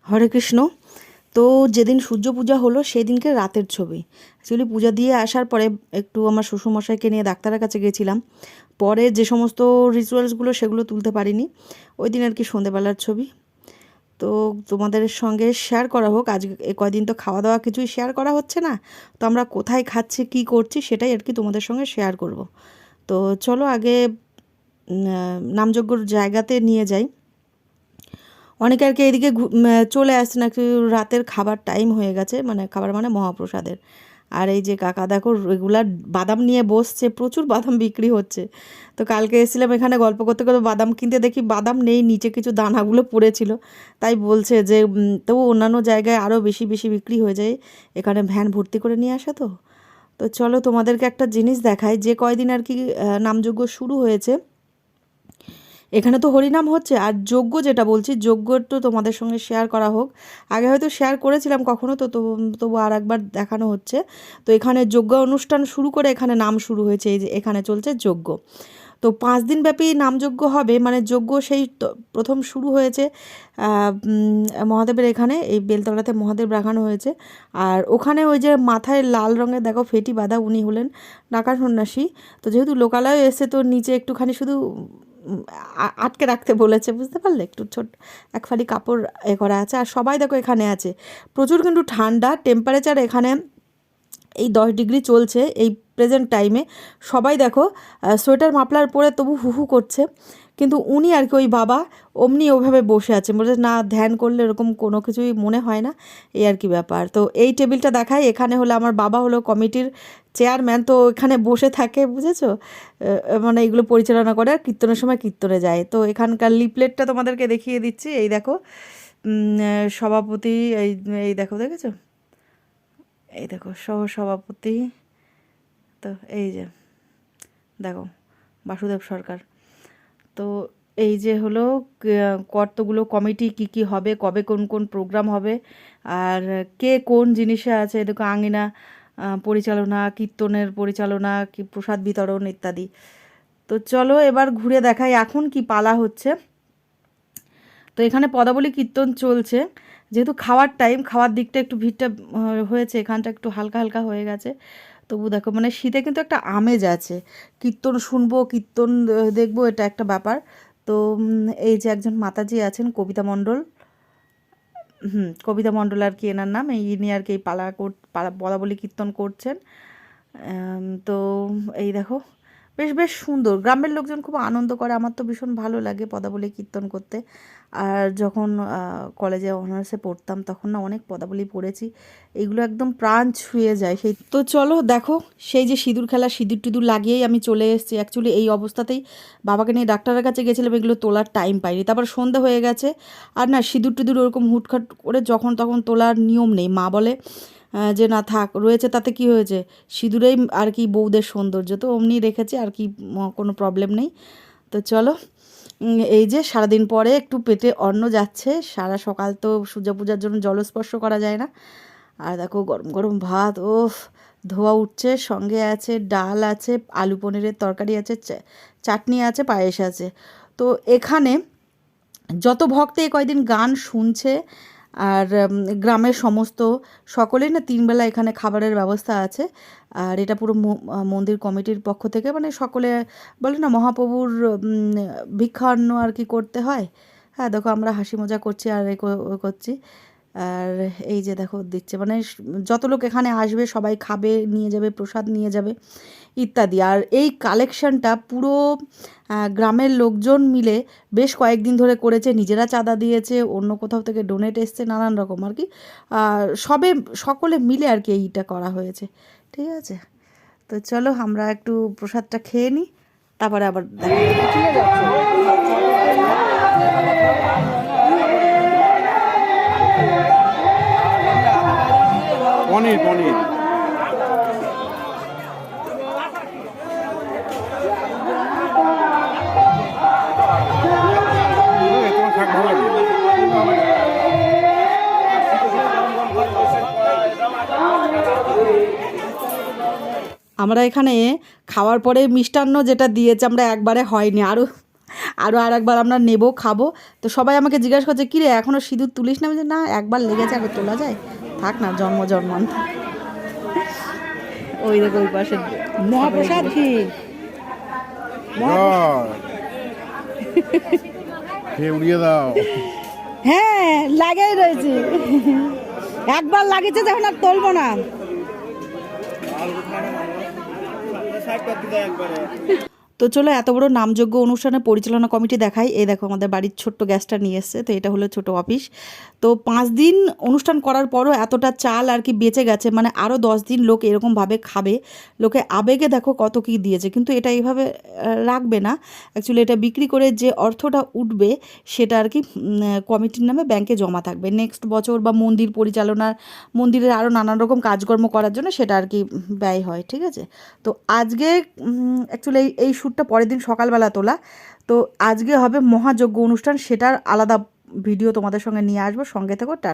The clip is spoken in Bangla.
হরে কৃষ্ণ। তো যেদিন সূর্য পূজা হলো সেই দিনকে রাতের ছবি। অ্যাকচুয়ালি পূজা দিয়ে আসার পরে একটু আমার শ্বশুরমশাইকে নিয়ে ডাক্তারের কাছে গেছিলাম। পরে যে সমস্ত রিচুয়ালসগুলো সেগুলো তুলতে পারিনি। ওই দিন আর কি সন্ধেবেলার ছবি। তো তোমাদের সঙ্গে শেয়ার করা হোক। আজ এ কয়দিন তো খাওয়া দাওয়া কিছুই শেয়ার করা হচ্ছে না। তো আমরা কোথায় খাচ্ছি কী করছি সেটাই আর কি তোমাদের সঙ্গে শেয়ার করব। তো চলো আগে নামযজ্ঞর জায়গাতে নিয়ে যাই। অনেকে আর কি এদিকে চলে আসছে না, একটু রাতের খাবার টাইম হয়ে গেছে, মানে খাবার মানে মহাপ্রসাদের। আর এই যে কাকা দেখো রেগুলার বাদাম নিয়ে বসছে, প্রচুর বাদাম বিক্রি হচ্ছে। তো কালকে এসেছিলাম এখানে গল্প করতে করতে বাদাম কিনতে, দেখি বাদাম নেই, নিচে কিছু দানাগুলো পড়েছিল। তাই বলছে যে তবু অন্যান্য জায়গায় আরও বেশি বেশি বিক্রি হয়ে যায়, এখানে ভ্যান ভর্তি করে নিয়ে আসে। তো তো চলো তোমাদেরকে একটা জিনিস দেখাই। যে কয়দিন আর কি নামযজ্ঞ শুরু হয়েছে, এখানে তো হরিনাম হচ্ছে। আর যজ্ঞ যেটা বলছি, যজ্ঞ তো তোমাদের সঙ্গে শেয়ার করা হোক। আগে হয়তো শেয়ার করেছিলাম কখনো, তো তবু আর একবার দেখানো হচ্ছে। তো এখানে যজ্ঞ অনুষ্ঠান শুরু করে এখানে নাম শুরু হয়েছে, এই যে এখানে চলছে যজ্ঞ। তো 5 দিনব্যাপী নামযজ্ঞ হবে, মানে যজ্ঞ সেই প্রথম শুরু হয়েছে মহাদেবের এখানে, এই বেলতলাতে মহাদেব রাখানো হয়েছে। আর ওখানে ওই যে মাথায় লাল রঙের দেখো ফেটি বাঁধা, উনি হলেন নাকার সন্ন্যাসী। তো যেহেতু লোকালয়ে এসে, তো নিচে একটুখানি শুধু আটকে রাখতে বলেছে, বুঝতে পারলে, একটু ছোট এক ফালি কাপড় করা আছে। আর সবাই দেখো এখানে আছে। প্রচুর কিন্তু ঠান্ডা টেম্পারেচার এখানে, এই 10 ডিগ্রি চলছে এই প্রেজেন্ট টাইমে। সবাই দেখো সোয়েটার মাফলার পরে তবু হুহু করছে। কিন্তু উনি আর কি ওই বাবা অমনি ওভাবে বসে আছে, বলে না ধ্যান করলে এরকম কোনো কিছুই মনে হয় না, এই আর কি ব্যাপার। তো এই টেবিলটা দেখাই, এখানে হলো আমার বাবা হলো কমিটির চেয়ারম্যান, তো এখানে বসে থাকে, বুঝেছো, মানে এগুলো পরিচালনা করে। আর কীর্তনের সময় কীর্তনে যায়। তো এখানকার লিপলেটটা তোমাদেরকে দেখিয়ে দিচ্ছি, এই দেখো সভাপতি, এই এই দেখো, দেখেছো, এই দেখো সহসভাপতি। তো এই যে দেখো বাসুদেব সরকার। তো এই যে হলো কতগুলো কমিটি, কি কি হবে, কবে কোন কোন প্রোগ্রাম হবে, আর কে কোন জিনিসে আছে, দেখো আঙিনা পরিচালনা, কীর্তনের পরিচালনা, কি প্রসাদ বিতরণ ইত্যাদি। তো চলো এবার ঘুরে দেখাই এখন কি পালা হচ্ছে। তো এখানে পদাবলী কীর্তন চলছে। যেহেতু খাওয়ার টাইম, খাওয়ার দিকটা একটু ভিড়টা হয়েছে, এখানটা একটু হালকা হালকা হয়ে গেছে। তবু দেখো মানে শীতে কিন্তু একটা আমেজ আছে, কীর্তন শুনবো, কীর্তন দেখবো, এটা একটা ব্যাপার। তো এই যে একজন মাতাজি আছেন, কবিতা মণ্ডল, কবিতা মণ্ডল আর কি এনার নাম, ইনি আর কি এই পদাবলী কীর্তন করছেন। তো এই দেখো বেশ বেশ সুন্দর, গ্রামের লোকজন খুব আনন্দ করে, আমার তো ভীষণ ভালো লাগে পদাবলী কীর্তন করতে। আর যখন কলেজে অনার্সে পড়তাম তখন না অনেক পদাবলী পড়েছি, এগুলো একদম প্রাণ ছুঁয়ে যায়। সেই তো চলো দেখো, সেই যে সিঁদুর খেলা, সিঁদুর টিঁদুর লাগিয়েই আমি চলে এসেছি। অ্যাকচুয়ালি এই অবস্থাতেই বাবাকে নিয়ে ডাক্তারের কাছে গেছিলাম, এগুলো তোলার টাইম পাইনি। তারপর সন্ধে হয়ে গেছে, আর না সিঁদুর টিঁদুর ওরকম হুটখাট করে যখন তখন তোলার নিয়ম নেই। মা বলে যে না থাক, রয়েছে তাতে কি হয়েছে, সিঁদুরেই আর কি বউদের সৌন্দর্য, তো অমনি রেখেছে আর কি, কোনো প্রবলেম নেই। তো চলো এই যে সারাদিন পরে একটু পেটে অন্ন যাচ্ছে। সারা সকাল তো সূর্য পূজার জন্য জলস্পর্শ করা যায় না। আর দেখো গরম গরম ভাত, ওফ, ধোয়া উঠছে, সঙ্গে আছে ডাল আছে, আলু পনিরের তরকারি আছে, চাটনি আছে, পায়েস আছে। তো এখানে যত ভক্ত এই কয়দিন গান শুনছে, আর গ্রামের সমস্ত সকলেই না 3 বেলা এখানে খাবারের ব্যবস্থা আছে। আর এটা পুরো মন্দির কমিটির পক্ষ থেকে, মানে সকলে বলে না মহাপ্রভুর ভিক্ষান্ন আর কি করতে হয়। হ্যাঁ দেখো আমরা হাসি মজা করছি আর এ করছি। আর এই যে দেখো দিচ্ছে, মানে যত লোক এখানে আসবে সবাই খাবে, নিয়ে যাবে, প্রসাদ নিয়ে যাবে ইত্যাদি। আর এই কালেকশনটা পুরো গ্রামের লোকজন মিলে বেশ কয়েকদিন ধরে করেছে, নিজেরা চাঁদা দিয়েছে, অন্য কোথাও থেকে ডোনেট এসছে, নানান রকম আর কি সকলে মিলে আর কি এইটা করা হয়েছে। ঠিক আছে, তো চলো আমরা একটু প্রসাদটা খেয়ে নিই, তারপরে আবার পনির পনির আমরা এখানে খাওয়ার পরে মিষ্টান্ন যেটা দিয়েছে, আমরা একবারে হয়নি, আরও আরও আর একবার আমরা নেবো, খাবো। তো সবাই আমাকে জিজ্ঞাসা করছে, কিরে এখনও সিঁদুর তুলিস না? আমি বলছি, না, একবার লেগেছে, আগে তোলা যায়, থাক না, জন্ম জন্মান্তর। ওই দেখো ওই পাশে মহাপ্রসাদ কি জয়। খেয়ে উড়িয়ে দাও। হ্যাঁ লাগাই রয়েছে, একবার লাগিয়েছে যখন আর তুলবো না। তো চলো এত বড় নামযোগ্য অনুষ্ঠানে পরিচালনা কমিটি দেখাই। এই দেখো আমাদের বাড়ির ছোট্ট গ্যাসটা নিয়ে এসছে, তো এটা হলো ছোট অফিস। তো 5 দিন অনুষ্ঠান করার পরও এতটা চাল আর কি বেঁচে গেছে, মানে আরও 10 দিন লোক এরকমভাবে খাবে। লোকে আবেগে দেখো কত কী দিয়েছে, কিন্তু এটা এইভাবে রাখবে না। অ্যাকচুয়ালি এটা বিক্রি করে যে অর্থটা উঠবে সেটা আর কি কমিটির নামে ব্যাংকে জমা থাকবে নেক্সট বছর, বা মন্দির পরিচালনার, মন্দিরের আরও নানান রকম কাজকর্ম করার জন্য সেটা আর কি ব্যয় হয়, ঠিক আছে। তো আজকে অ্যাকচুয়ালি এই শ্যুটটা পরের দিন সকালবেলা তোলা। তো আজকে হবে মহাযজ্ঞ অনুষ্ঠান, সেটার আলাদা ভিডিও তোমাদের সঙ্গে নিয়ে আসবো, সঙ্গে থেকো।